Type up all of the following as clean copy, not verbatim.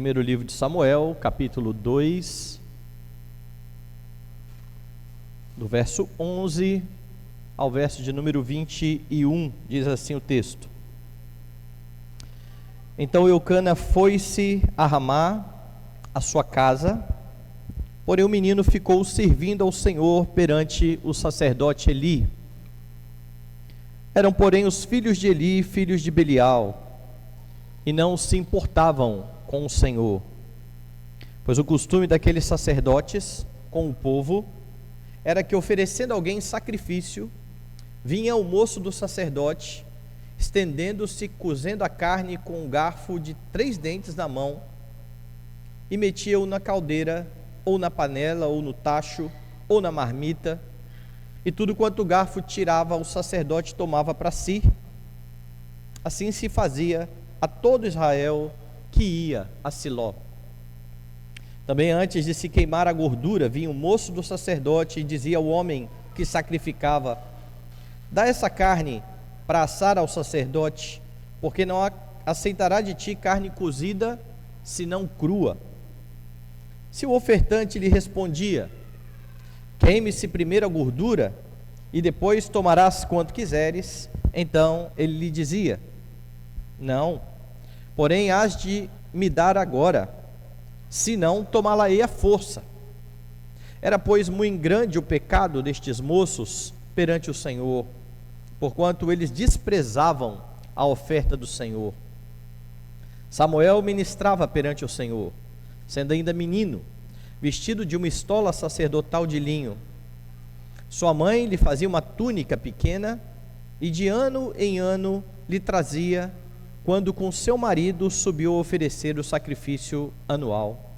Primeiro livro de Samuel, capítulo 2, do verso 11 ao verso de número 21, diz assim o texto: Então Eucana foi-se a Ramá, a sua casa, porém o menino ficou servindo ao Senhor perante o sacerdote Eli. Eram, porém, os filhos de Eli, filhos de Belial, e não se importavam com o Senhor, pois o costume daqueles sacerdotes com o povo era que, oferecendo alguém sacrifício, vinha o moço do sacerdote, estendendo-se, cozendo a carne com um garfo de 3 dentes na mão, e metia-o na caldeira, ou na panela, ou no tacho, ou na marmita, e tudo quanto o garfo tirava, o sacerdote tomava para si. Assim se fazia a todo Israel que ia a Siló. Também antes de se queimar a gordura, vinha o moço do sacerdote e dizia ao homem que sacrificava: Dá essa carne para assar ao sacerdote, porque não aceitará de ti carne cozida, senão crua. Se o ofertante lhe respondia: Queime-se primeiro a gordura, e depois tomarás quanto quiseres, então ele lhe dizia: Não, porém hás de me dar agora, senão tomá-la-ei à força. Era, pois, muito grande o pecado destes moços perante o Senhor, porquanto eles desprezavam a oferta do Senhor. Samuel ministrava perante o Senhor, sendo ainda menino, vestido de uma estola sacerdotal de linho. Sua mãe lhe fazia uma túnica pequena, e de ano em ano lhe trazia, quando com seu marido subiu a oferecer o sacrifício anual.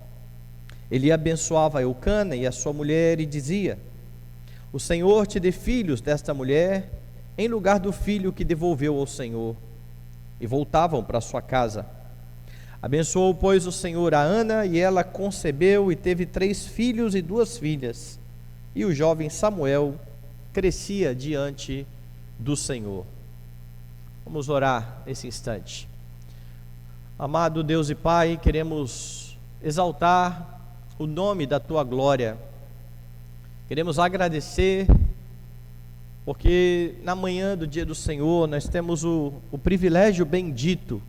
Ele abençoava Eucana e a sua mulher e dizia: O Senhor te dê filhos desta mulher, em lugar do filho que devolveu ao Senhor. E voltavam para sua casa. Abençoou, pois, o Senhor a Ana, e ela concebeu e teve 3 filhos e 2 filhas. E o jovem Samuel crescia diante do Senhor. Vamos orar nesse instante. Amado Deus e Pai, queremos exaltar o nome da Tua glória. Queremos agradecer, porque na manhã do dia do Senhor nós temos o privilégio bendito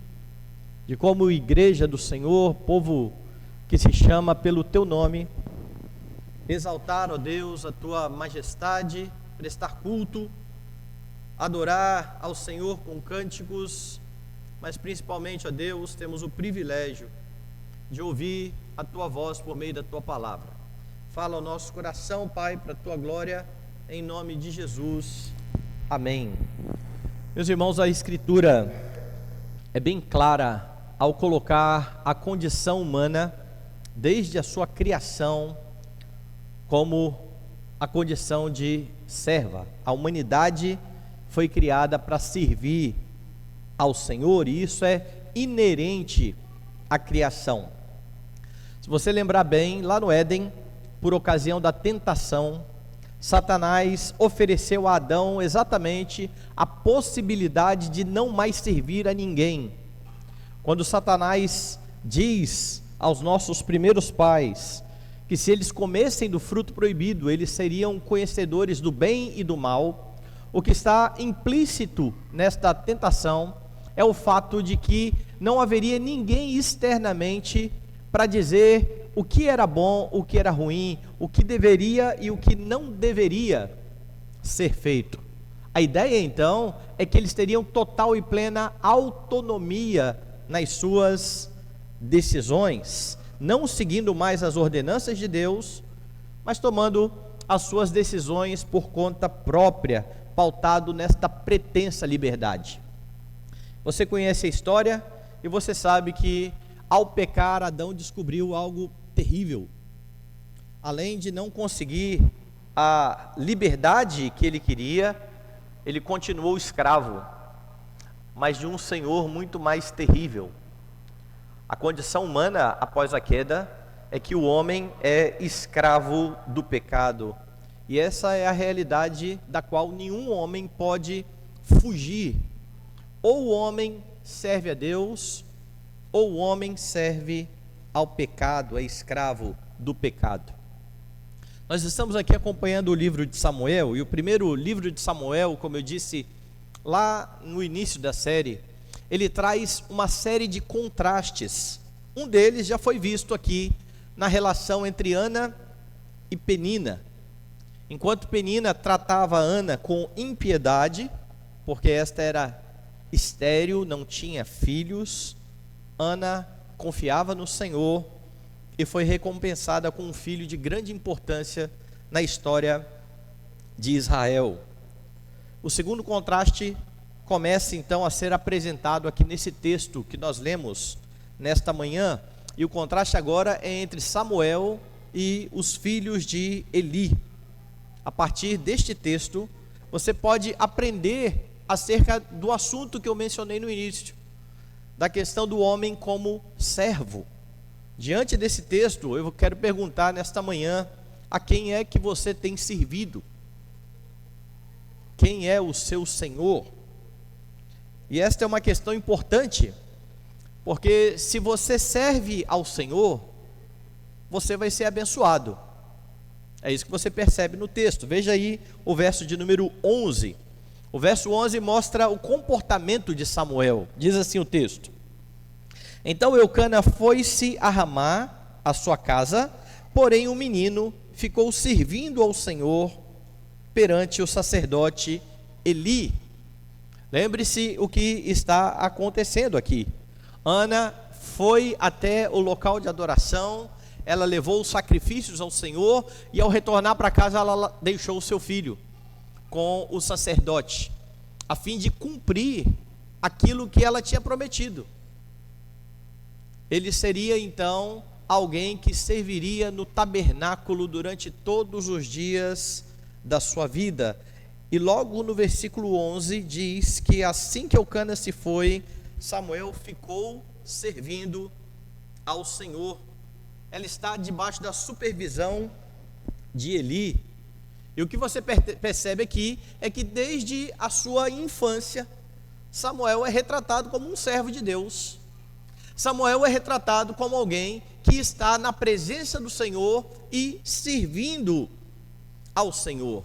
de, como igreja do Senhor, povo que se chama pelo Teu nome, exaltar, ó Deus, a Tua majestade, prestar culto, adorar ao Senhor com cânticos, mas principalmente, ó Deus, temos o privilégio de ouvir a Tua voz por meio da Tua palavra. Fala ao nosso coração, Pai, para a Tua glória, em nome de Jesus, amém. Meus irmãos, a Escritura é bem clara ao colocar a condição humana, desde a sua criação, como a condição de serva. A humanidade foi criada para servir ao Senhor, e isso é inerente à criação. Se você lembrar bem, lá no Éden, por ocasião da tentação, Satanás ofereceu a Adão exatamente a possibilidade de não mais servir a ninguém. Quando Satanás diz aos nossos primeiros pais que, se eles comessem do fruto proibido, eles seriam conhecedores do bem e do mal, o que está implícito nesta tentação é o fato de que não haveria ninguém externamente para dizer o que era bom, o que era ruim, o que deveria e o que não deveria ser feito. A ideia, então, é que eles teriam total e plena autonomia nas suas decisões, não seguindo mais as ordenanças de Deus, mas tomando as suas decisões por conta própria, pautado nesta pretensa liberdade. Você conhece a história e você sabe que, ao pecar, Adão descobriu algo terrível. Além de não conseguir a liberdade que ele queria, ele continuou escravo, mas de um Senhor muito mais terrível. A condição humana após a queda é que o homem é escravo do pecado, e essa é a realidade da qual nenhum homem pode fugir. Ou o homem serve a Deus, ou o homem serve ao pecado, é escravo do pecado. Nós estamos aqui acompanhando o livro de Samuel, e o primeiro livro de Samuel, como eu disse lá no início da série, ele traz uma série de contrastes. Um deles já foi visto aqui na relação entre Ana e Penina. Enquanto Penina tratava Ana com impiedade, porque esta era estéril, não tinha filhos, Ana confiava no Senhor e foi recompensada com um filho de grande importância na história de Israel. O segundo contraste começa então a ser apresentado aqui nesse texto que nós lemos nesta manhã, e o contraste agora é entre Samuel e os filhos de Eli. A partir deste texto, você pode aprender acerca do assunto que eu mencionei no início, da questão do homem como servo. Diante desse texto, eu quero perguntar nesta manhã, a quem é que você tem servido? Quem é o seu Senhor? E esta é uma questão importante, porque se você serve ao Senhor, você vai ser abençoado. É isso que você percebe no texto. Veja aí o verso de número 11. O verso 11 mostra o comportamento de Samuel. Diz assim o texto: Então Eucana foi-se a Ramá, a sua casa, porém o menino ficou servindo ao Senhor perante o sacerdote Eli. Lembre-se o que está acontecendo aqui. Ana foi até o local de adoração, ela levou os sacrifícios ao Senhor, e ao retornar para casa ela deixou o seu filho com o sacerdote, a fim de cumprir aquilo que ela tinha prometido. Ele seria então alguém que serviria no tabernáculo durante todos os dias da sua vida. E logo no versículo 11 diz que assim que Eucana se foi, Samuel ficou servindo ao Senhor. Ela está debaixo da supervisão de Eli. E o que você percebe aqui é que desde a sua infância, Samuel é retratado como um servo de Deus. Samuel é retratado como alguém que está na presença do Senhor e servindo ao Senhor.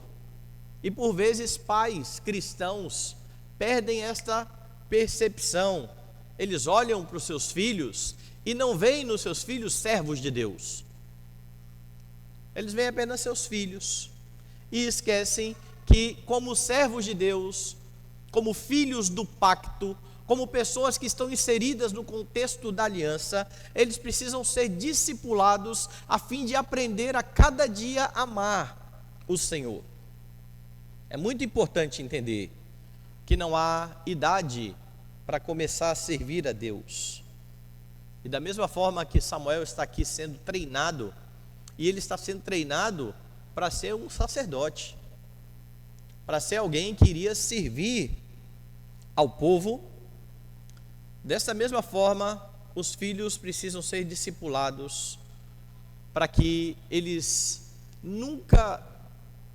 E por vezes pais cristãos perdem esta percepção. Eles olham para os seus filhos e não veem nos seus filhos servos de Deus. Eles veem apenas seus filhos e esquecem que, como servos de Deus, como filhos do pacto, como pessoas que estão inseridas no contexto da aliança, eles precisam ser discipulados a fim de aprender a cada dia a amar o Senhor. É muito importante entender que não há idade para começar a servir a Deus. E da mesma forma que Samuel está aqui sendo treinado, e ele está sendo treinado para ser um sacerdote, para ser alguém que iria servir ao povo. Dessa mesma forma, os filhos precisam ser discipulados para que eles nunca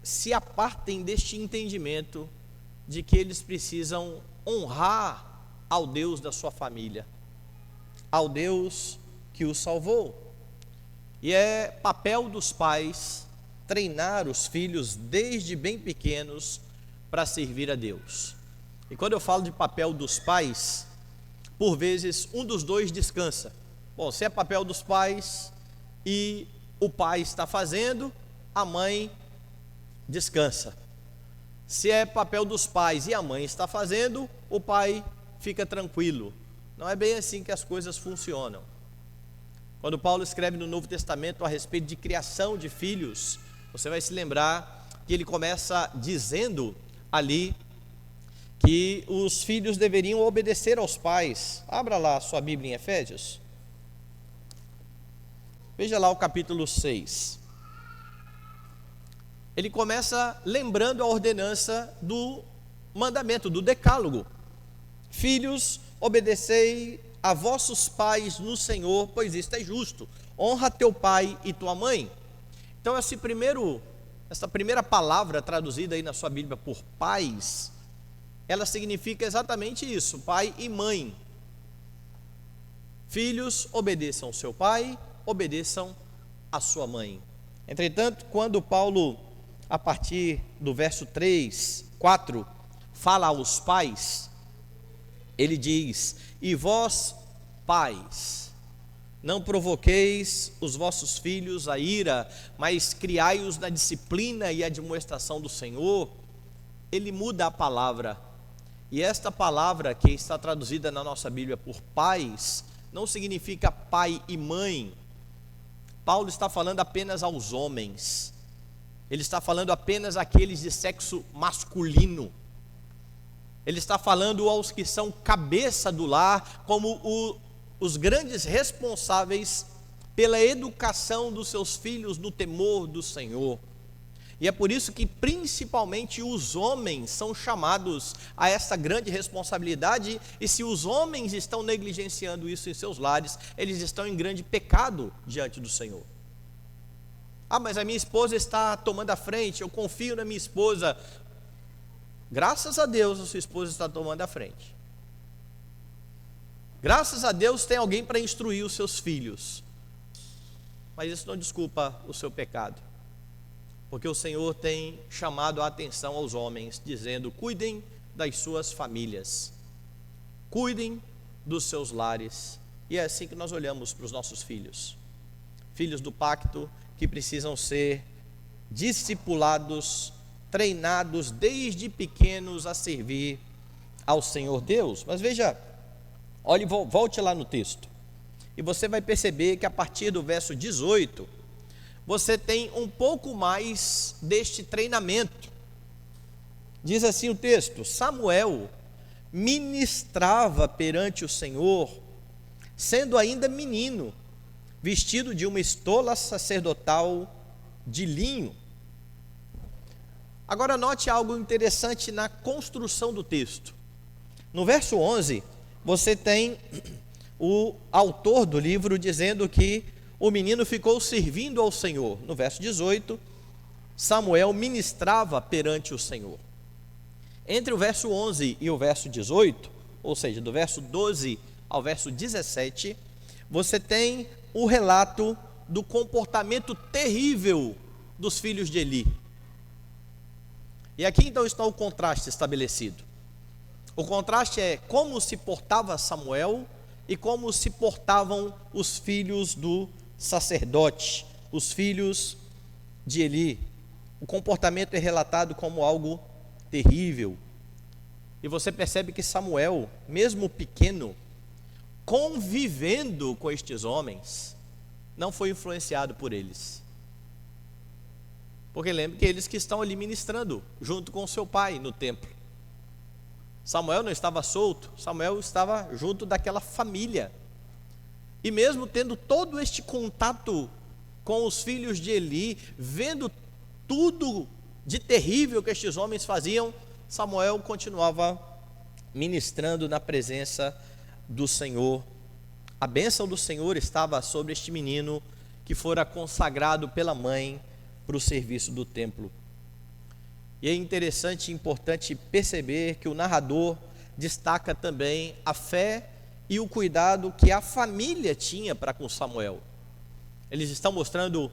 se apartem deste entendimento de que eles precisam honrar ao Deus da sua família, ao Deus que os salvou. E é papel dos pais treinar os filhos desde bem pequenos para servir a Deus. E quando eu falo de papel dos pais, por vezes um dos dois descansa. Bom, se é papel dos pais e o pai está fazendo, a mãe descansa. Se é papel dos pais e a mãe está fazendo, o pai fica tranquilo. Não é bem assim que as coisas funcionam. Quando Paulo escreve no Novo Testamento a respeito de criação de filhos, você vai se lembrar que ele começa dizendo ali que os filhos deveriam obedecer aos pais. Abra lá a sua Bíblia em Efésios. Veja lá o capítulo 6. Ele começa lembrando a ordenança do mandamento, do decálogo. Filhos, obedecei a vossos pais no Senhor, pois isto é justo. Honra teu pai e tua mãe. Então essa primeira palavra traduzida aí na sua Bíblia por pais, ela significa exatamente isso, pai e mãe. Filhos, obedeçam ao seu pai, obedeçam à sua mãe. Entretanto, quando Paulo, a partir do verso 3, 4, fala aos pais, ele diz: e vós, pais, não provoqueis os vossos filhos a ira, mas criai-os na disciplina e admoestação do Senhor. Ele muda a palavra, e esta palavra que está traduzida na nossa Bíblia por pais, não significa pai e mãe. Paulo está falando apenas aos homens, ele está falando apenas àqueles de sexo masculino, ele está falando aos que são cabeça do lar, como os grandes responsáveis pela educação dos seus filhos no temor do Senhor. E é por isso que principalmente os homens são chamados a essa grande responsabilidade, e se os homens estão negligenciando isso em seus lares, eles estão em grande pecado diante do Senhor. Ah, mas a minha esposa está tomando a frente, eu confio na minha esposa. Graças a Deus a sua esposa está tomando a frente. Graças a Deus tem alguém para instruir os seus filhos. Mas isso não desculpa o seu pecado, porque o Senhor tem chamado a atenção aos homens, dizendo: cuidem das suas famílias, cuidem dos seus lares. E é assim que nós olhamos para os nossos filhos, filhos do pacto, que precisam ser discipulados, treinados desde pequenos a servir ao Senhor Deus. Mas veja, olhe, volte lá no texto, e você vai perceber que a partir do verso 18, você tem um pouco mais deste treinamento. Diz assim o texto: Samuel ministrava perante o Senhor, sendo ainda menino, vestido de uma estola sacerdotal de linho. Agora note algo interessante na construção do texto. No verso 11, você tem o autor do livro dizendo que o menino ficou servindo ao Senhor. No verso 18, Samuel ministrava perante o Senhor. Entre o verso 11 e o verso 18, ou seja, do verso 12 ao verso 17, você tem o relato do comportamento terrível dos filhos de Eli. E aqui então está o contraste estabelecido. O contraste é como se portava Samuel e como se portavam os filhos do sacerdote, os filhos de Eli. O comportamento é relatado como algo terrível. E você percebe que Samuel, mesmo pequeno, convivendo com estes homens, não foi influenciado por eles. Porque lembre que eles que estão ali ministrando junto com seu pai no templo. Samuel não estava solto, Samuel estava junto daquela família. E mesmo tendo todo este contato com os filhos de Eli, vendo tudo de terrível que estes homens faziam, Samuel continuava ministrando na presença do Senhor. A bênção do Senhor estava sobre este menino que fora consagrado pela mãe para o serviço do templo. E é interessante e importante perceber que o narrador destaca também a fé e o cuidado que a família tinha para com Samuel. Eles estão mostrando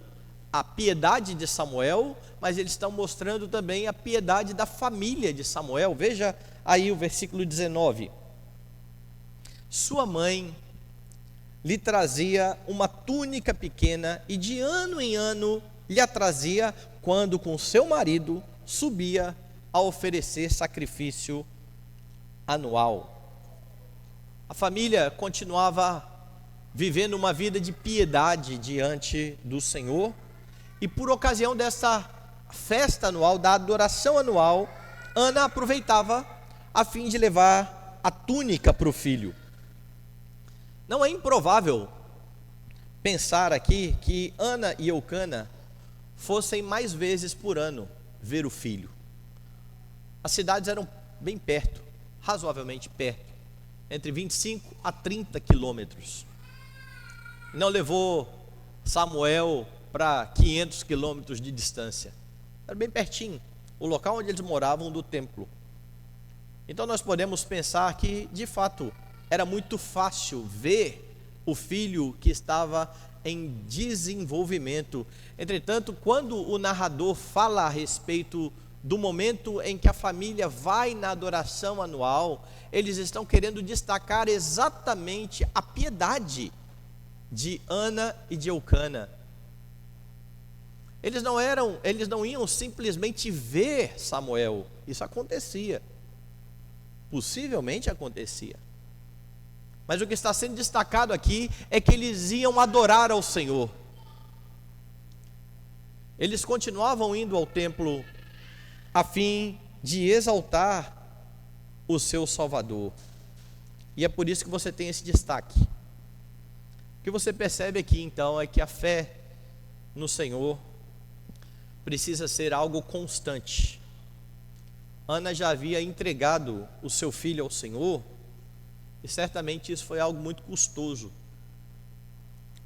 a piedade de Samuel, mas eles estão mostrando também a piedade da família de Samuel. Veja aí o versículo 19. Sua mãe lhe trazia uma túnica pequena e de ano em ano lhe a trazia quando com seu marido subia a oferecer sacrifício anual. A família continuava vivendo uma vida de piedade diante do Senhor, e por ocasião dessa festa anual, da adoração anual, Ana aproveitava a fim de levar a túnica para o filho. Não é improvável pensar aqui que Ana e Eucana fossem mais vezes por ano ver o filho. As cidades eram bem perto, razoavelmente perto, entre 25 a 30 quilômetros. Não levou Samuel para 500 quilômetros de distância. Era bem pertinho, o local onde eles moravam do templo. Então nós podemos pensar que, de fato, era muito fácil ver o filho que estava em desenvolvimento. Entretanto, quando o narrador fala a respeito do momento em que a família vai na adoração anual, eles estão querendo destacar exatamente a piedade de Ana e de Eucana. Eles não iam simplesmente ver Samuel. Isso acontecia. Possivelmente acontecia. Mas o que está sendo destacado aqui é que eles iam adorar ao Senhor. Eles continuavam indo ao templo a fim de exaltar o seu Salvador. E é por isso que você tem esse destaque. O que você percebe aqui então é que a fé no Senhor precisa ser algo constante. Ana já havia entregado o seu filho ao Senhor, e certamente isso foi algo muito custoso,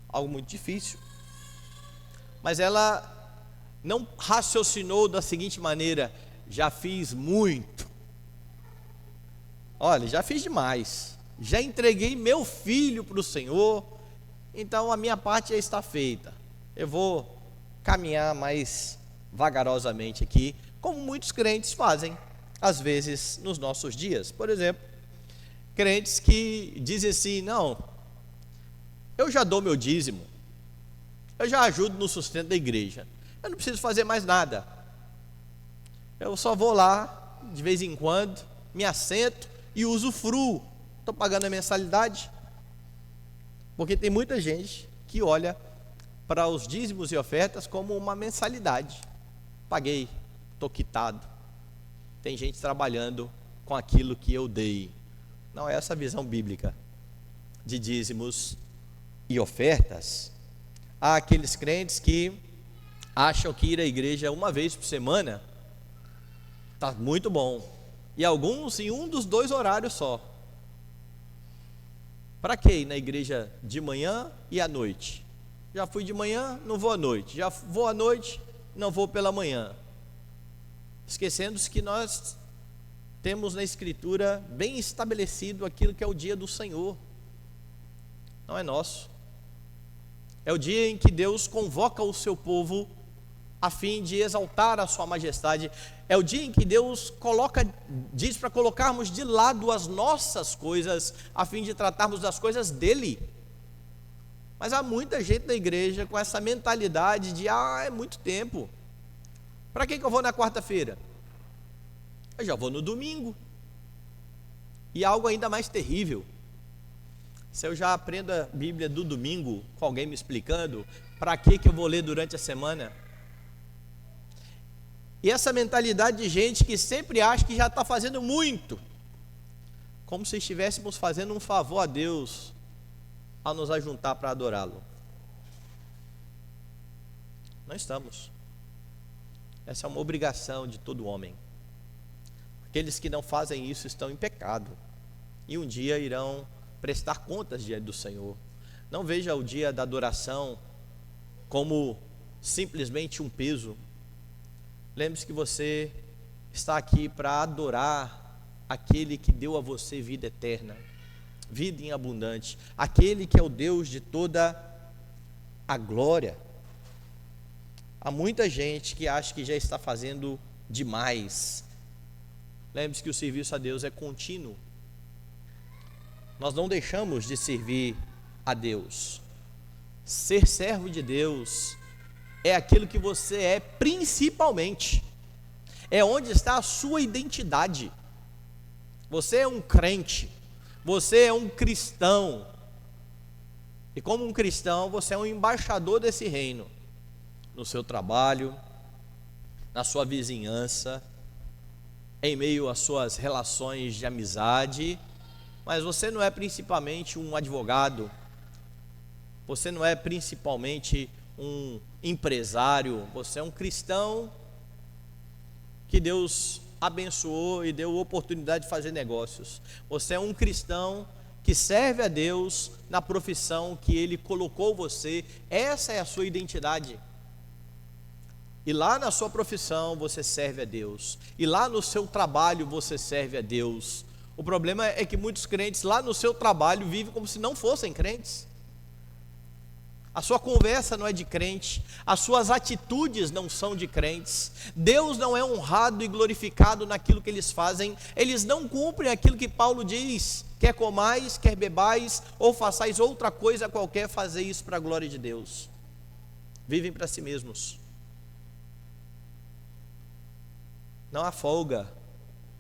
algo muito difícil. Mas ela não raciocinou da seguinte maneira: já fiz muito, olha, já fiz demais, já entreguei meu filho para o Senhor, então a minha parte já está feita, eu vou caminhar mais vagarosamente aqui, como muitos crentes fazem, às vezes nos nossos dias. Por exemplo, crentes que dizem assim: não, eu já dou meu dízimo, eu já ajudo no sustento da igreja, eu não preciso fazer mais nada, eu só vou lá de vez em quando, me assento e usufruo, estou pagando a mensalidade. Porque tem muita gente que olha para os dízimos e ofertas como uma mensalidade. Paguei, estou quitado. Tem gente trabalhando com aquilo que eu dei. Não é essa a visão bíblica de dízimos e ofertas. Há aqueles crentes que acham que ir à igreja uma vez por semana está muito bom, e alguns em um dos 2 horários só. Para que ir na igreja de manhã e à noite? Já fui de manhã, não vou à noite, já vou à noite, não vou pela manhã. Esquecendo-se que nós temos na Escritura bem estabelecido aquilo que é o dia do Senhor. Não é nosso. É o dia em que Deus convoca o seu povo a fim de exaltar a sua majestade. É o dia em que Deus diz para colocarmos de lado as nossas coisas, a fim de tratarmos das coisas dele. Mas há muita gente na igreja com essa mentalidade de: é muito tempo, para que eu vou na quarta-feira? Eu já vou no domingo. E algo ainda mais terrível: se eu já aprendo a Bíblia do domingo com alguém me explicando, para que eu vou ler durante a semana? E essa mentalidade de gente que sempre acha que já está fazendo muito, como se estivéssemos fazendo um favor a Deus ao nos ajuntar para adorá-lo. Não estamos. Essa é uma obrigação de todo homem. Aqueles que não fazem isso estão em pecado, e um dia irão prestar contas diante do Senhor. Não veja o dia da adoração como simplesmente um peso. Lembre-se que você está aqui para adorar aquele que deu a você vida eterna, vida em abundante, aquele que é o Deus de toda a glória. Há muita gente que acha que já está fazendo demais. Lembre-se que o serviço a Deus é contínuo. Nós não deixamos de servir a Deus. Ser servo de Deus é aquilo que você é principalmente. É onde está a sua identidade. Você é um crente, você é um cristão, e como um cristão você é um embaixador desse reino, no seu trabalho, na sua vizinhança, em meio às suas relações de amizade. Mas você não é principalmente um advogado, você não é principalmente um empresário, você é um cristão que Deus abençoou e deu oportunidade de fazer negócios. Você é um cristão que serve a Deus na profissão que Ele colocou você. Essa é a sua identidade. E lá na sua profissão você serve a Deus, e lá no seu trabalho você serve a Deus. O problema é que muitos crentes lá no seu trabalho vivem como se não fossem crentes. a sua conversa não é de crente, as suas atitudes não são de crentes, Deus não é honrado e glorificado naquilo que eles fazem, eles não cumprem aquilo que Paulo diz: quer comais, quer bebais, ou façais outra coisa qualquer, fazer isso para a glória de Deus. Vivem para si mesmos. Não há folga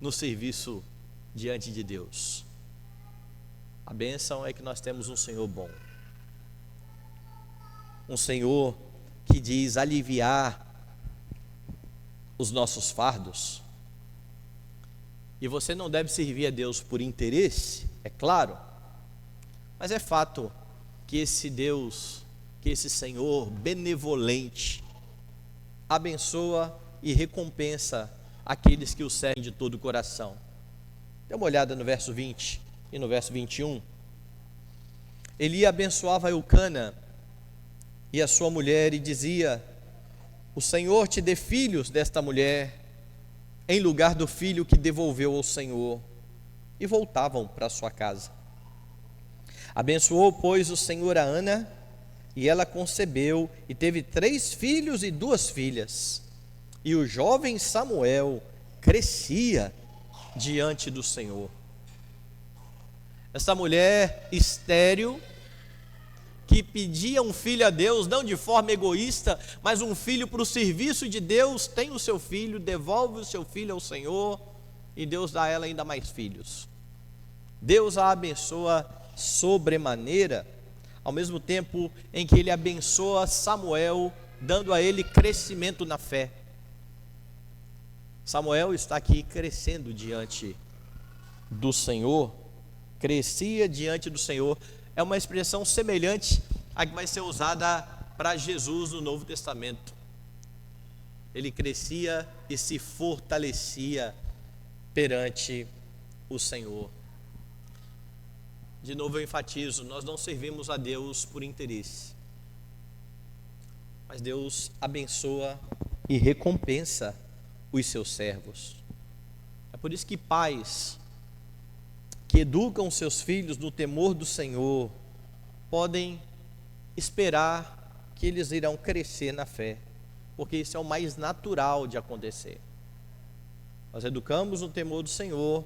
no serviço diante de Deus. A bênção é que nós temos um Senhor bom, um Senhor que diz aliviar os nossos fardos. E você não deve servir a Deus por interesse, é claro, mas é fato que esse Deus, que esse Senhor benevolente, abençoa e recompensa aqueles que o servem de todo o coração. Dê uma olhada no verso 20 e no verso 21. Eli abençoava Eucana e a sua mulher, e dizia: o Senhor te dê filhos desta mulher, em lugar do filho que devolveu ao Senhor. E voltavam para sua casa. Abençoou, pois, o Senhor a Ana, e ela concebeu, e teve 3 filhos e 2 filhas. E o jovem Samuel crescia diante do Senhor. Essa mulher estéril, que pedia um filho a Deus, não de forma egoísta, mas um filho para o serviço de Deus, tem o seu filho, devolve o seu filho ao Senhor, e Deus dá a ela ainda mais filhos. Deus a abençoa sobremaneira, ao mesmo tempo em que Ele abençoa Samuel, dando a ele crescimento na fé. Samuel está aqui crescendo diante do Senhor, crescia diante do Senhor. É uma expressão semelhante à que vai ser usada para Jesus no Novo Testamento. Ele crescia e se fortalecia perante o Senhor. De novo eu enfatizo, nós não servimos a Deus por interesse, mas Deus abençoa e recompensa os seus servos. É por isso que pais que educam seus filhos no temor do Senhor podem esperar que eles irão crescer na fé, porque isso é o mais natural de acontecer. Nós educamos no temor do Senhor,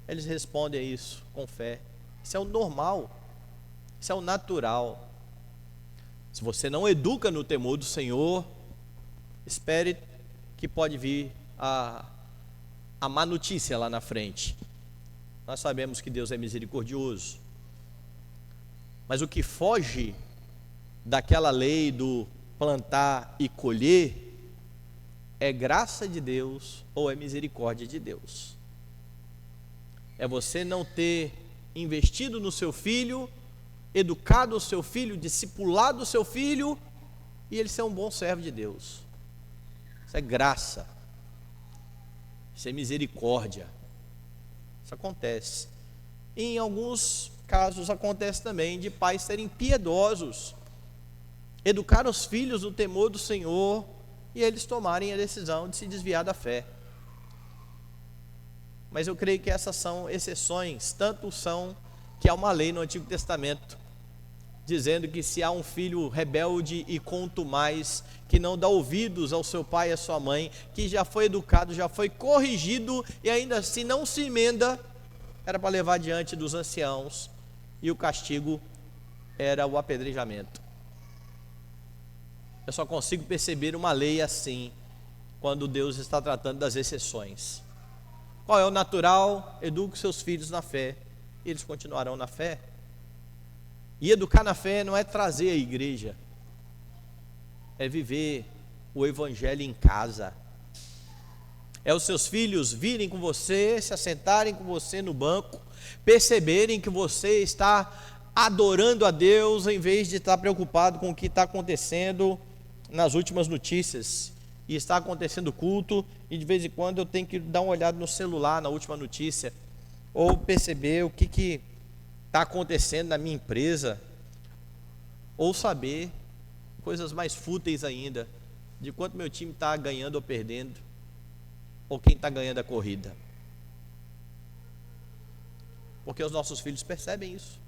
eles respondem a isso com fé. Isso é o normal, isso é o natural. Se você não educa no temor do Senhor, espere que pode vir a má notícia lá na frente. Nós sabemos que Deus é misericordioso, mas o que foge daquela lei do plantar e colher é graça de Deus ou é misericórdia de Deus. É você não ter investido no seu filho, educado o seu filho, discipulado o seu filho, e ele ser um bom servo de Deus. Isso é graça, isso é misericórdia. Isso acontece. E em alguns casos acontece também de pais serem piedosos, educar os filhos no temor do Senhor, e eles tomarem a decisão de se desviar da fé. Mas eu creio que essas são exceções, tanto são que há uma lei no Antigo Testamento dizendo que se há um filho rebelde e contumaz, que não dá ouvidos ao seu pai e à sua mãe, que já foi educado, já foi corrigido e ainda assim não se emenda, era para levar diante dos anciãos, e o castigo era o apedrejamento. Eu só consigo perceber uma lei assim quando Deus está tratando das exceções. Qual é o natural? Eduque seus filhos na fé, e eles continuarão na fé. E educar na fé não é trazer a igreja, é viver o evangelho em casa. É os seus filhos virem com você, se assentarem com você no banco, perceberem que você está adorando a Deus, em vez de estar preocupado com o que está acontecendo nas últimas notícias. E está acontecendo culto, e de vez em quando eu tenho que dar uma olhada no celular, na última notícia, ou perceber o que está acontecendo na minha empresa, ou saber coisas mais fúteis ainda, de quanto meu time está ganhando ou perdendo, ou quem está ganhando a corrida. Porque os nossos filhos percebem isso.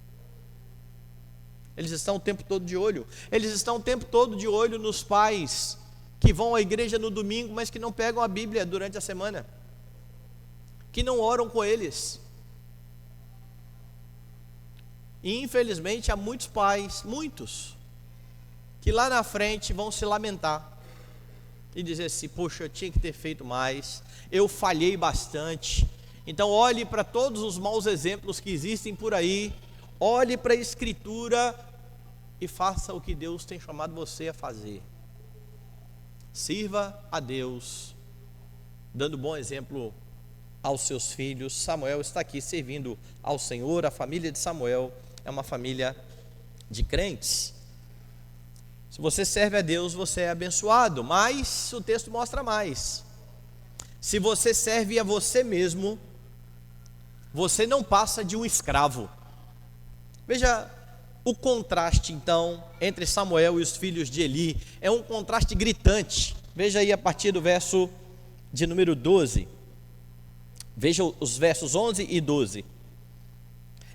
Eles estão o tempo todo de olho. Eles estão o tempo todo de olho nos pais que vão à igreja no domingo, mas que não pegam a Bíblia durante a semana, que não oram com eles. E infelizmente há muitos pais, muitos, que lá na frente vão se lamentar e dizer assim: poxa, eu tinha que ter feito mais, eu falhei bastante. Então olhe para todos os maus exemplos que existem por aí, olhe para a Escritura e faça o que Deus tem chamado você a fazer. Sirva a Deus, dando bom exemplo aos seus filhos. Samuel está aqui servindo ao Senhor. A família de Samuel é uma família de crentes. Se você serve a Deus, você é abençoado, mas o texto mostra mais. Se você serve a você mesmo, você não passa de um escravo. Veja o contraste então entre Samuel e os filhos de Eli. É um contraste gritante. Veja aí a partir do verso de número 12. Veja os versos 11 e 12.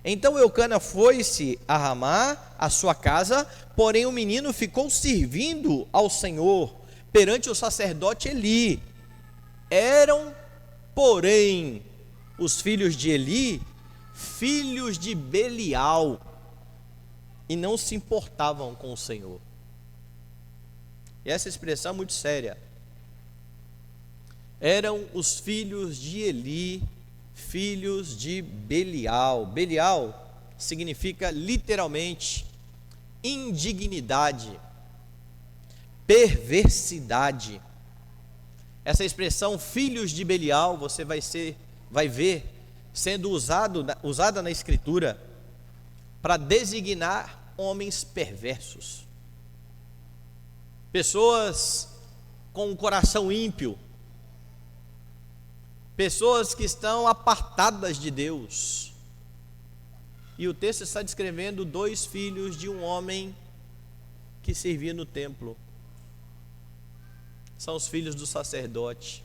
Então Eucana foi-se a Ramá, a sua casa, porém o menino ficou servindo ao Senhor perante o sacerdote Eli. Eram, porém, os filhos de Eli, filhos de Belial, e não se importavam com o Senhor. E essa expressão é muito séria. Eram os filhos de Eli, filhos de Belial. Belial significa literalmente indignidade, perversidade. Essa expressão filhos de Belial, você vai ver sendo usada na Escritura para designar homens perversos, pessoas com um coração ímpio, pessoas que estão apartadas de Deus. E o texto está descrevendo 2 filhos de um homem que servia no templo. São os filhos do sacerdote.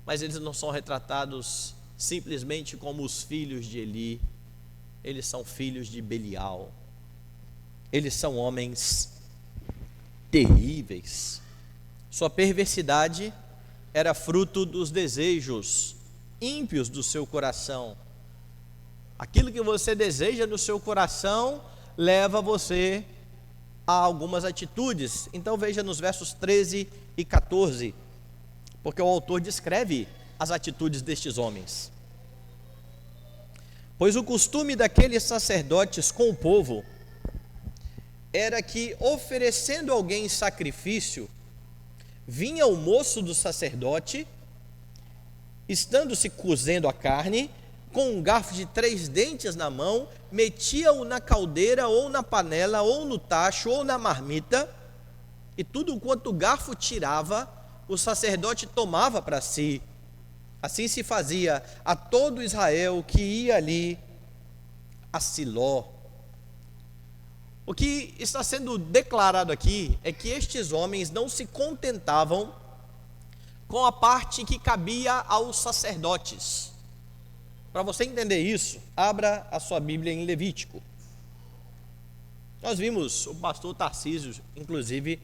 Mas eles não são retratados simplesmente como os filhos de Eli. Eles são filhos de Belial. Eles são homens terríveis. Sua perversidade era fruto dos desejos ímpios do seu coração. Aquilo que você deseja no seu coração leva você a algumas atitudes. Então veja nos versos 13 e 14, porque o autor descreve as atitudes destes homens. Pois o costume daqueles sacerdotes com o povo era que, oferecendo alguém sacrifício, vinha o moço do sacerdote, estando-se cozendo a carne, com um garfo de 3 dentes na mão, metia-o na caldeira, ou na panela, ou no tacho, ou na marmita, e tudo quanto o garfo tirava, o sacerdote tomava para si. Assim se fazia a todo Israel que ia ali a Siló. O que está sendo declarado aqui é que estes homens não se contentavam com a parte que cabia aos sacerdotes. Para você entender isso, abra a sua Bíblia em Levítico. Nós vimos o pastor Tarcísio, inclusive,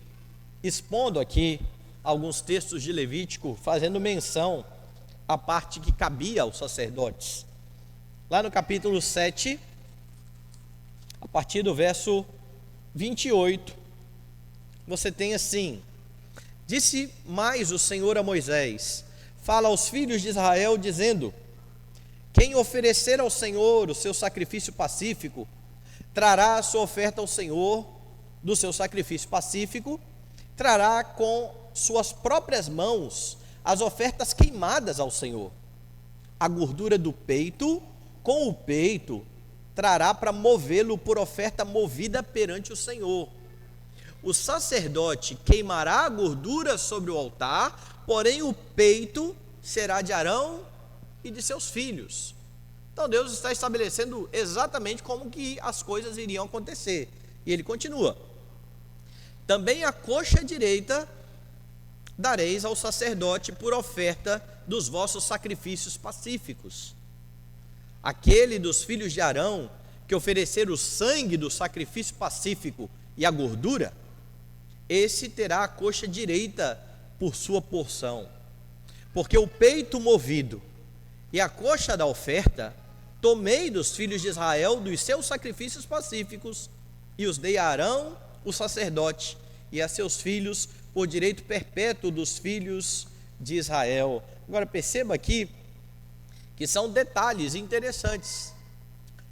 expondo aqui alguns textos de Levítico, fazendo menção à parte que cabia aos sacerdotes. Lá no capítulo 7, a partir do verso 28, você tem assim: disse mais o Senhor a Moisés: fala aos filhos de Israel, dizendo: quem oferecer ao Senhor o seu sacrifício pacífico, trará a sua oferta ao Senhor do seu sacrifício pacífico, trará com suas próprias mãos as ofertas queimadas ao Senhor. A gordura do peito, com o peito, trará para movê-lo por oferta movida perante o Senhor. O sacerdote queimará a gordura sobre o altar, porém o peito será de Arão e de seus filhos. Então Deus está estabelecendo exatamente como que as coisas iriam acontecer. E ele continua: também a coxa direita dareis ao sacerdote por oferta dos vossos sacrifícios pacíficos. Aquele dos filhos de Arão que oferecer o sangue do sacrifício pacífico e a gordura, esse terá a coxa direita por sua porção. Porque o peito movido e a coxa da oferta tomei dos filhos de Israel dos seus sacrifícios pacíficos e os dei a Arão, o sacerdote, e a seus filhos por direito perpétuo dos filhos de Israel. Agora perceba aqui que são detalhes interessantes.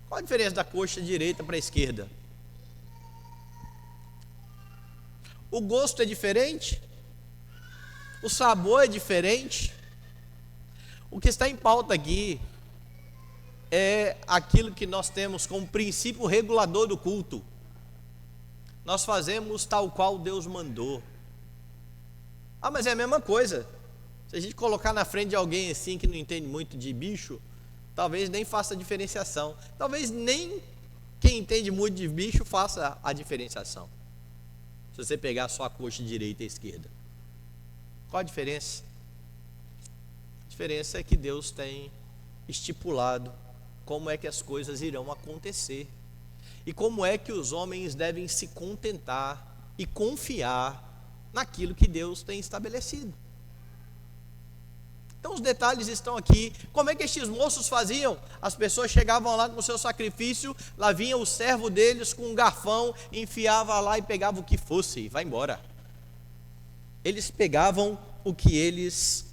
Qual a diferença da coxa direita para a esquerda? O gosto é diferente? O sabor é diferente? O que está em pauta aqui é aquilo que nós temos como princípio regulador do culto. Nós fazemos tal qual Deus mandou. Ah, mas é a mesma coisa. Se a gente colocar na frente de alguém assim que não entende muito de bicho, talvez nem faça a diferenciação. Talvez nem quem entende muito de bicho faça a diferenciação. Se você pegar só a coxa direita e a esquerda. Qual a diferença? A diferença é que Deus tem estipulado como é que as coisas irão acontecer e como é que os homens devem se contentar e confiar naquilo que Deus tem estabelecido. Então os detalhes estão aqui. Como é que estes moços faziam? As pessoas chegavam lá com o seu sacrifício, lá vinha o servo deles com um garfão, enfiava lá e pegava o que fosse e vai embora. Eles pegavam o que eles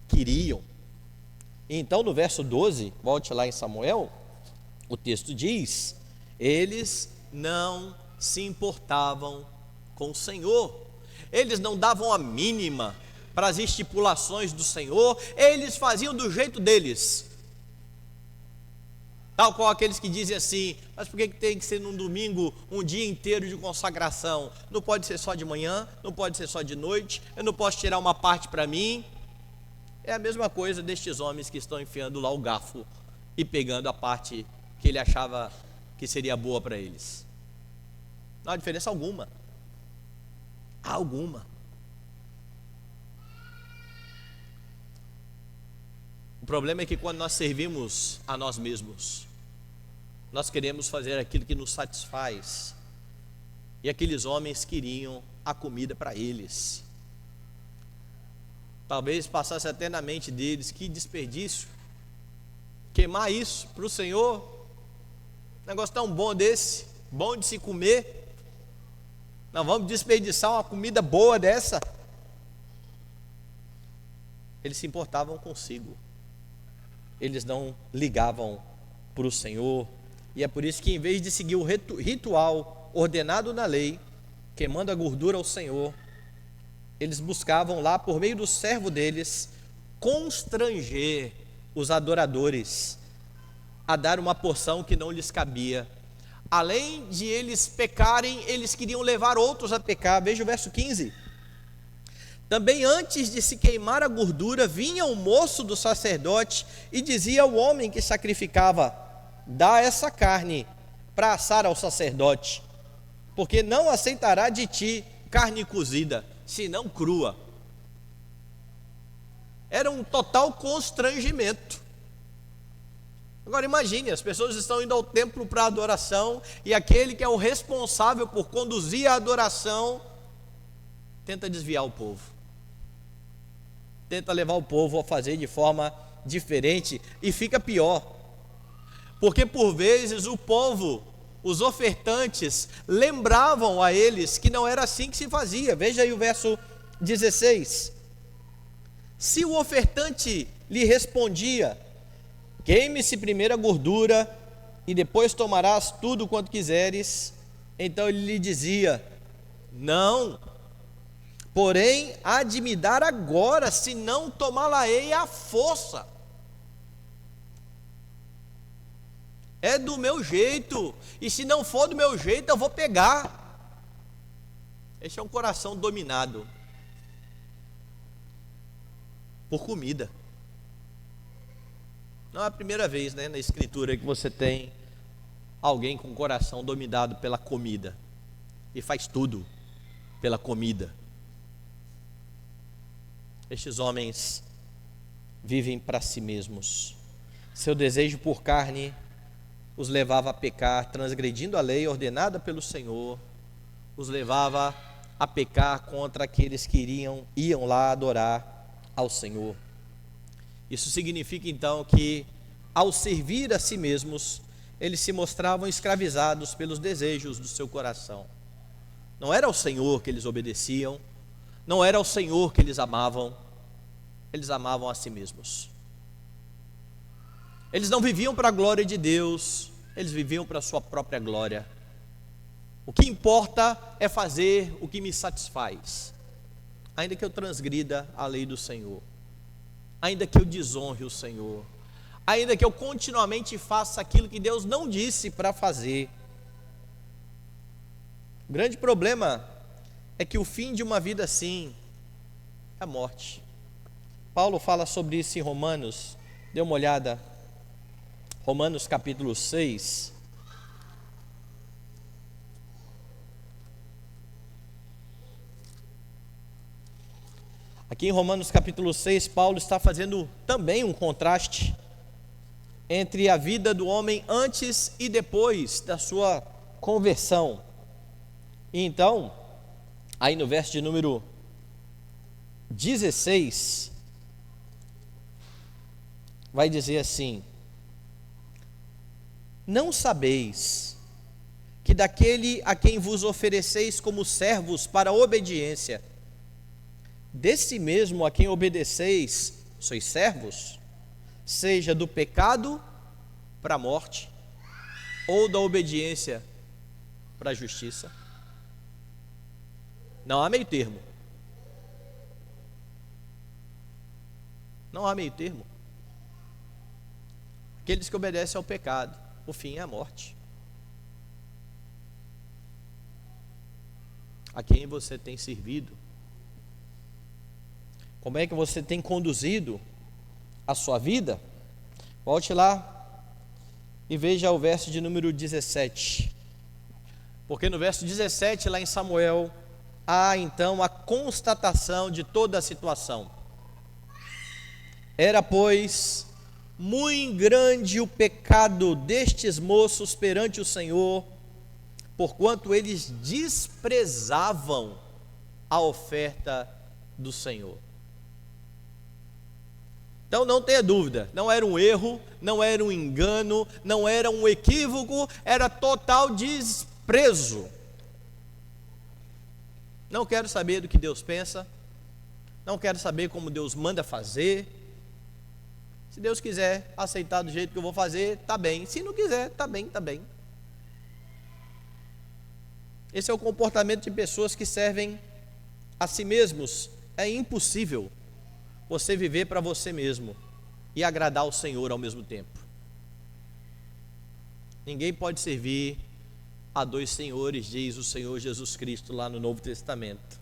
queriam. Então no verso 12, volte lá em Samuel, o texto diz: eles não se importavam com o Senhor, eles não davam a mínima para as estipulações do Senhor, eles faziam do jeito deles. Tal qual aqueles que dizem assim: mas por que tem que ser num domingo um dia inteiro de consagração? Não pode ser só de manhã, não pode ser só de noite, eu não posso tirar uma parte para mim. É a mesma coisa destes homens que estão enfiando lá o garfo e pegando a parte que ele achava que seria boa para eles. Não há diferença alguma. Alguma. O problema é que quando nós servimos a nós mesmos, nós queremos fazer aquilo que nos satisfaz. E aqueles homens queriam a comida para eles. Talvez passasse até na mente deles: que desperdício, queimar isso para o Senhor, negócio tão bom desse, bom de se comer, nós vamos desperdiçar uma comida boa dessa. Eles se importavam consigo, eles não ligavam para o Senhor, e é por isso que em vez de seguir o ritual ordenado na lei, queimando a gordura ao Senhor, eles buscavam lá, por meio do servo deles, constranger os adoradores a dar uma porção que não lhes cabia. Além de eles pecarem, eles queriam levar outros a pecar. Veja o verso 15. Também antes de se queimar a gordura, vinha o moço do sacerdote e dizia ao homem que sacrificava: dá essa carne para assar ao sacerdote, porque não aceitará de ti carne cozida, senão crua. Era um total constrangimento. Agora imagine, as pessoas estão indo ao templo para adoração, e aquele que é o responsável por conduzir a adoração tenta desviar o povo, tenta levar o povo a fazer de forma diferente, e fica pior, porque por vezes o povo, os ofertantes, lembravam a eles que não era assim que se fazia. Veja aí o verso 16. Se o ofertante lhe respondia: queime-se primeiro a gordura e depois tomarás tudo quanto quiseres, então ele lhe dizia: não, porém há de me dar agora, senão tomá-la-ei à força. É do meu jeito, e se não for do meu jeito, eu vou pegar. Esse é um coração dominado por comida. Não é a primeira vez, na Escritura que você tem alguém com o coração dominado pela comida e faz tudo pela comida. Estes homens vivem para si mesmos. Seu desejo por carne os levava a pecar, transgredindo a lei ordenada pelo Senhor, os levava a pecar contra aqueles que iam lá adorar ao Senhor. Isso significa então que, ao servir a si mesmos, eles se mostravam escravizados pelos desejos do seu coração. Não era ao Senhor que eles obedeciam, não era ao Senhor que eles amavam a si mesmos. Eles não viviam para a glória de Deus, eles viviam para a sua própria glória. O que importa é fazer o que me satisfaz, ainda que eu transgrida a lei do Senhor, ainda que eu desonre o Senhor, ainda que eu continuamente faça aquilo que Deus não disse para fazer. O grande problema é que o fim de uma vida assim é a morte. Paulo fala sobre isso em Romanos, dê uma olhada, Romanos capítulo 6. Aqui em Romanos capítulo 6, Paulo está fazendo também um contraste entre a vida do homem antes e depois da sua conversão. E então, aí no verso de número 16, vai dizer assim: não sabeis que daquele a quem vos ofereceis como servos para a obediência, desse mesmo a quem obedeceis sois servos, seja do pecado para a morte, ou da obediência para a justiça? Não há meio termo. Não há meio termo. Aqueles que obedecem ao pecado, o fim é a morte. A quem você tem servido? Como é que você tem conduzido a sua vida? Volte lá e veja o verso de número 17. Porque no verso 17, lá em Samuel, há então a constatação de toda a situação. Era, pois, muito grande o pecado destes moços perante o Senhor, porquanto eles desprezavam a oferta do Senhor. Então não tenha dúvida, não era um erro, não era um engano, não era um equívoco, era total desprezo. Não quero saber do que Deus pensa, não quero saber como Deus manda fazer. Se Deus quiser aceitar do jeito que eu vou fazer, tá bem. Se não quiser, tá bem, tá bem. Esse é o comportamento de pessoas que servem a si mesmos. É impossível você viver para você mesmo e agradar ao Senhor ao mesmo tempo. Ninguém pode servir a dois senhores, diz o Senhor Jesus Cristo lá no Novo Testamento.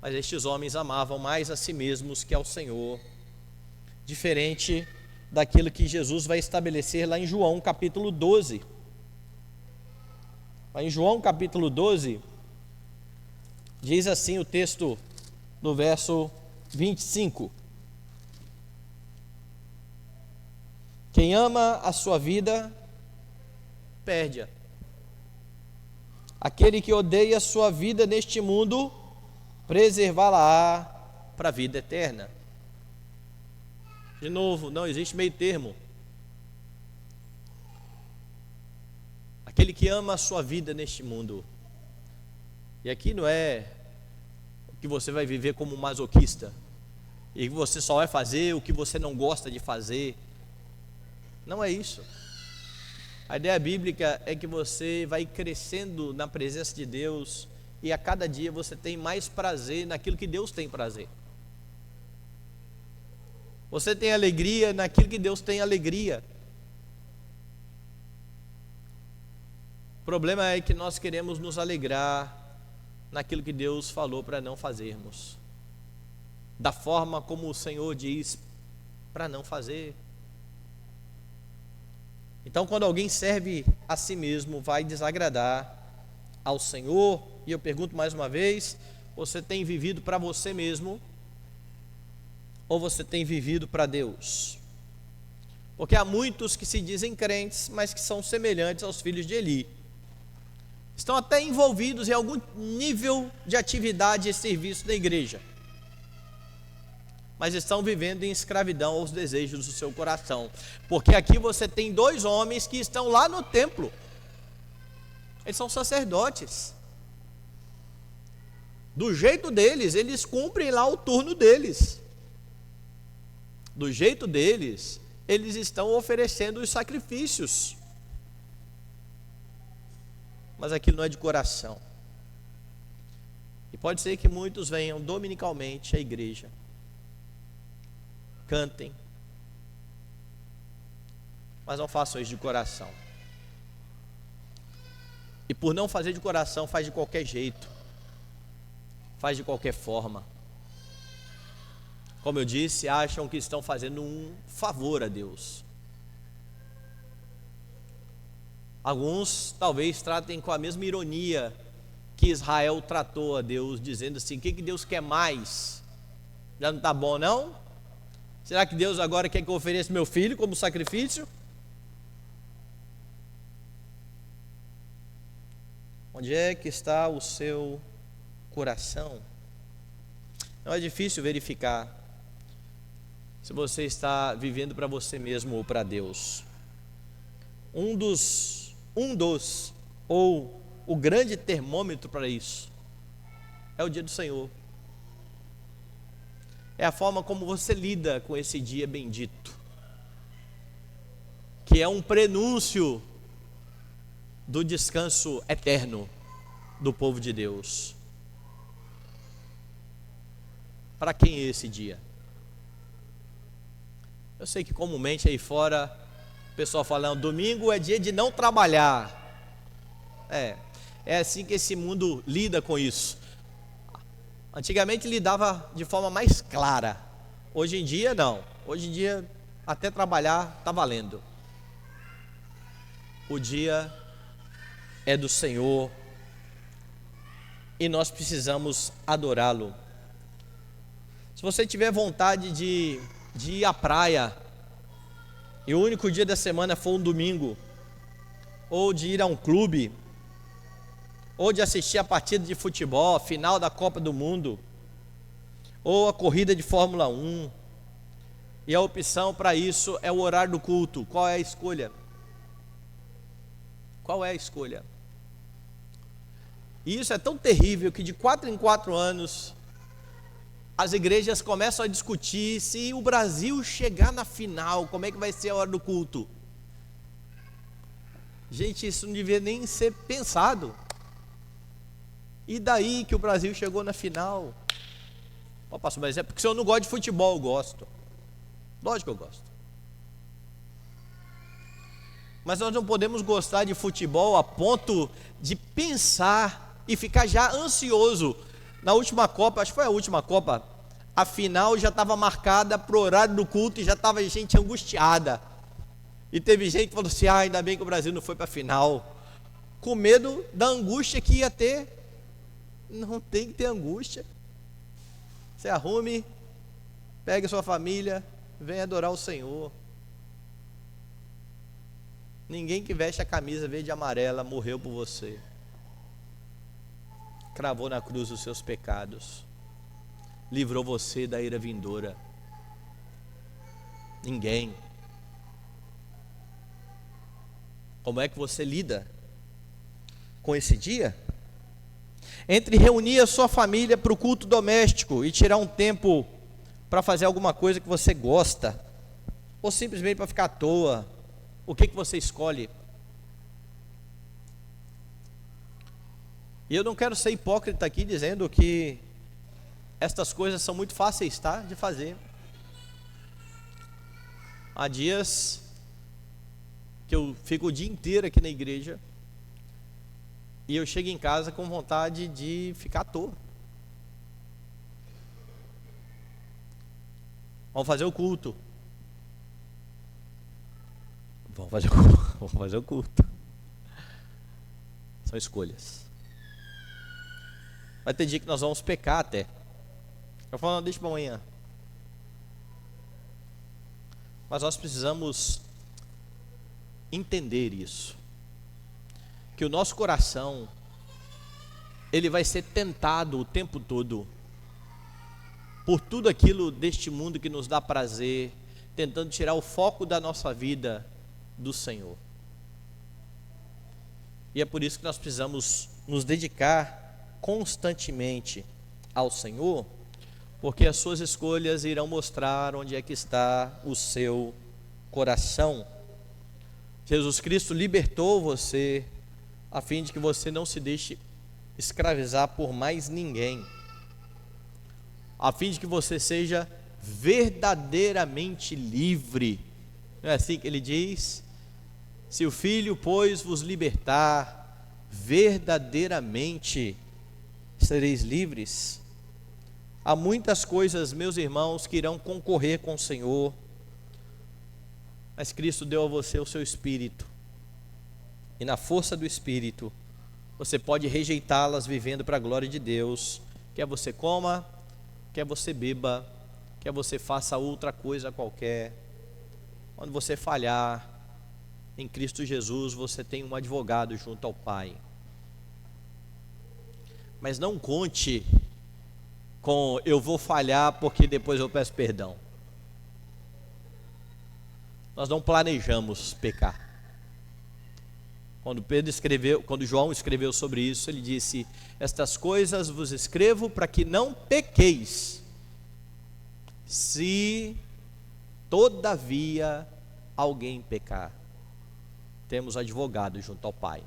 Mas estes homens amavam mais a si mesmos que ao Senhor, diferente daquilo que Jesus vai estabelecer lá em João capítulo 12. Lá em João capítulo 12, diz assim o texto no verso 25: quem ama a sua vida, perde-a. Aquele que odeia a sua vida neste mundo, preservá-la-á para a vida eterna. De novo, não existe meio termo. Aquele que ama a sua vida neste mundo, e aqui não é que você vai viver como um masoquista, e que você só vai fazer o que você não gosta de fazer. Não é isso. A ideia bíblica é que você vai crescendo na presença de Deus, e a cada dia você tem mais prazer naquilo que Deus tem prazer. Você tem alegria naquilo que Deus tem alegria. O problema é que nós queremos nos alegrar naquilo que Deus falou para não fazermos, da forma como o Senhor diz para não fazer. Então, quando alguém serve a si mesmo, vai desagradar ao Senhor. E eu pergunto mais uma vez: você tem vivido para você mesmo, ou você tem vivido para Deus? Porque há muitos que se dizem crentes, mas que são semelhantes aos filhos de Eli. Estão até envolvidos em algum nível de atividade e serviço da igreja, mas estão vivendo em escravidão aos desejos do seu coração. Porque aqui você tem dois homens que estão lá no templo. Eles são sacerdotes. Do jeito deles, eles cumprem lá o turno deles. Do jeito deles, eles estão oferecendo os sacrifícios. Mas aquilo não é de coração. E pode ser que muitos venham dominicalmente à igreja, cantem, mas não façam isso de coração. E por não fazer de coração, faz de qualquer jeito, faz de qualquer forma. Como eu disse, acham que estão fazendo um favor a Deus. Alguns talvez tratem com a mesma ironia que Israel tratou a Deus, dizendo assim: o que Deus quer mais? Já não está bom não? Será que Deus agora quer que eu ofereça meu filho como sacrifício? Onde é que está o seu coração? Não é difícil verificar se você está vivendo para você mesmo ou para Deus. Ou o grande termômetro para isso é o dia do Senhor. É a forma como você lida com esse dia bendito, que é um prenúncio do descanso eterno do povo de Deus. Para quem é esse dia? Eu sei que comumente aí fora o pessoal fala: domingo é dia de não trabalhar. É assim que esse mundo lida com isso. Antigamente lidava de forma mais clara. Hoje em dia não. Hoje em dia até trabalhar está valendo. O dia é do Senhor e nós precisamos adorá-lo. Se você tiver vontade de ir à praia e o único dia da semana for um domingo, ou de ir a um clube, ou de assistir a partida de futebol, a final da Copa do Mundo, ou a corrida de Fórmula 1, e a opção para isso é o horário do culto, qual é a escolha? Qual é a escolha? E isso é tão terrível que de 4 em 4 anos as igrejas começam a discutir se o Brasil chegar na final, como é que vai ser a hora do culto. Gente, isso não devia nem ser pensado. E daí que o Brasil chegou na final? Pastor, mas é porque o senhor não gosta de futebol. Eu gosto. Lógico que eu gosto. Mas nós não podemos gostar de futebol a ponto de pensar e ficar já ansioso. Na última Copa, acho que foi a última Copa, a final já estava marcada para o horário do culto e já estava gente angustiada. E teve gente que falou assim: ainda bem que o Brasil não foi para a final, com medo da angústia que ia ter. Não tem que ter angústia. Você arrume, pegue a sua família, venha adorar o Senhor. Ninguém que veste a camisa verde e amarela morreu por você, cravou na cruz os seus pecados, livrou você da ira vindoura. Ninguém. Como é que você lida com esse dia? Entre reunir a sua família para o culto doméstico e tirar um tempo para fazer alguma coisa que você gosta, ou simplesmente para ficar à toa, o que você escolhe? E eu não quero ser hipócrita aqui dizendo que estas coisas são muito fáceis, tá, de fazer. Há dias que eu fico o dia inteiro aqui na igreja e eu chego em casa com vontade de ficar à toa. Vamos fazer o culto. Vamos fazer o culto. São escolhas. Vai ter dia que nós vamos pecar até. Eu falo: não, deixa para amanhã. Mas nós precisamos entender isso, que o nosso coração, ele vai ser tentado o tempo todo por tudo aquilo deste mundo que nos dá prazer, tentando tirar o foco da nossa vida do Senhor. E é por isso que nós precisamos nos dedicar constantemente ao Senhor, porque as suas escolhas irão mostrar onde é que está o seu coração. Jesus Cristo libertou você a fim de que você não se deixe escravizar por mais ninguém, a fim de que você seja verdadeiramente livre. Não é assim que ele diz? Se o Filho, pois, vos libertar, verdadeiramente sereis livres. Há muitas coisas, meus irmãos, que irão concorrer com o Senhor, mas Cristo deu a você o seu Espírito, e na força do Espírito você pode rejeitá-las vivendo para a glória de Deus. Quer você coma, quer você beba, quer você faça outra coisa qualquer, quando você falhar, em Cristo Jesus você tem um advogado junto ao Pai. Mas não conte com eu vou falhar porque depois eu peço perdão. Nós não planejamos pecar. Quando João escreveu sobre isso, ele disse: estas coisas vos escrevo para que não pequeis, se todavia alguém pecar, temos advogado junto ao Pai.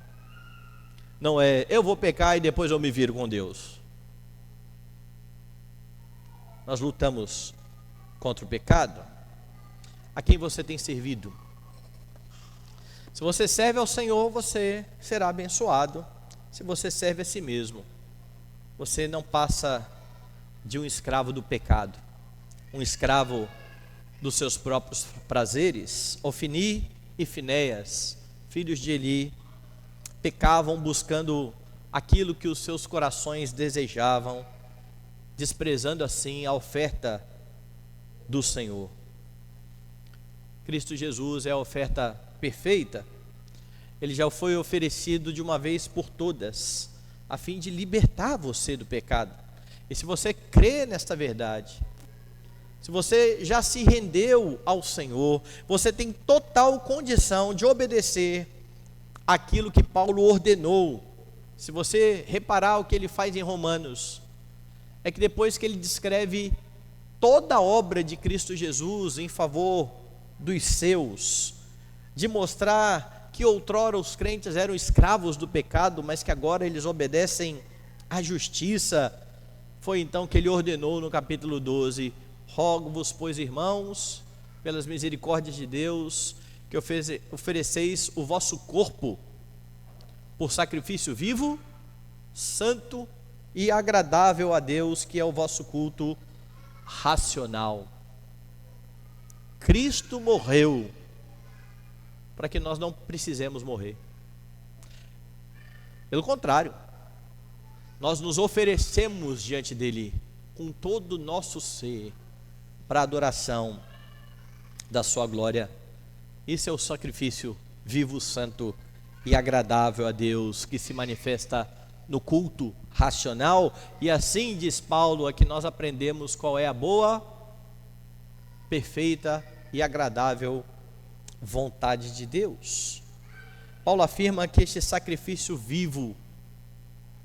Não é eu vou pecar e depois eu me viro com Deus. Nós lutamos contra o pecado. A quem você tem servido? Se você serve ao Senhor, você será abençoado. Se você serve a si mesmo, você não passa de um escravo do pecado, um escravo dos seus próprios prazeres. Ofni e Finéias, filhos de Eli, pecavam buscando aquilo que os seus corações desejavam, desprezando assim a oferta do Senhor. Cristo Jesus é a oferta perfeita. Ele já foi oferecido de uma vez por todas, a fim de libertar você do pecado. E se você crê nesta verdade, se você já se rendeu ao Senhor, você tem total condição de obedecer aquilo que Paulo ordenou. Se você reparar o que ele faz em Romanos, é que depois que ele descreve toda a obra de Cristo Jesus em favor dos seus, de mostrar que outrora os crentes eram escravos do pecado, mas que agora eles obedecem à justiça, foi então que ele ordenou no capítulo 12: rogo-vos, pois, irmãos, pelas misericórdias de Deus, que ofereceis o vosso corpo por sacrifício vivo, santo e agradável a Deus, que é o vosso culto racional. Cristo morreu para que nós não precisemos morrer. Pelo contrário, nós nos oferecemos diante dele com todo o nosso ser para a adoração da sua glória. Esse é o sacrifício vivo, santo e agradável a Deus, que se manifesta no culto racional. E assim, diz Paulo, é que nós aprendemos qual é a boa, perfeita e agradável vontade de Deus. Paulo afirma que este sacrifício vivo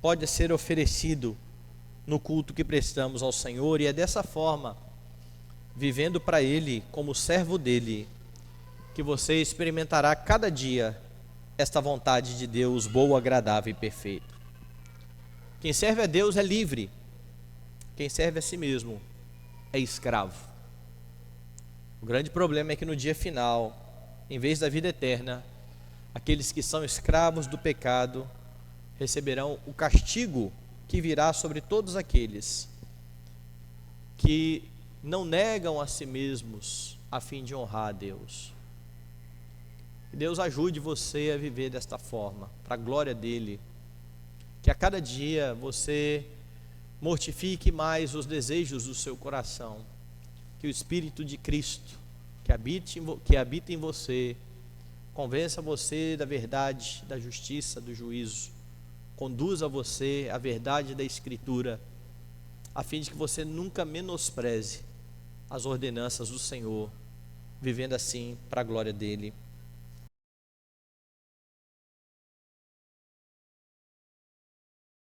pode ser oferecido no culto que prestamos ao Senhor, e é dessa forma, vivendo para Ele como servo dele, que você experimentará cada dia esta vontade de Deus boa, agradável e perfeita. Quem serve a Deus é livre, quem serve a si mesmo é escravo. O grande problema é que no dia final, em vez da vida eterna, aqueles que são escravos do pecado receberão o castigo que virá sobre todos aqueles que não negam a si mesmos a fim de honrar a Deus. Que Deus ajude você a viver desta forma, para a glória dele. Que a cada dia você mortifique mais os desejos do seu coração. Que o Espírito de Cristo, que habita em você, convença você da verdade, da justiça, do juízo, conduza você à verdade da Escritura, a fim de que você nunca menospreze as ordenanças do Senhor, vivendo assim para a glória dele.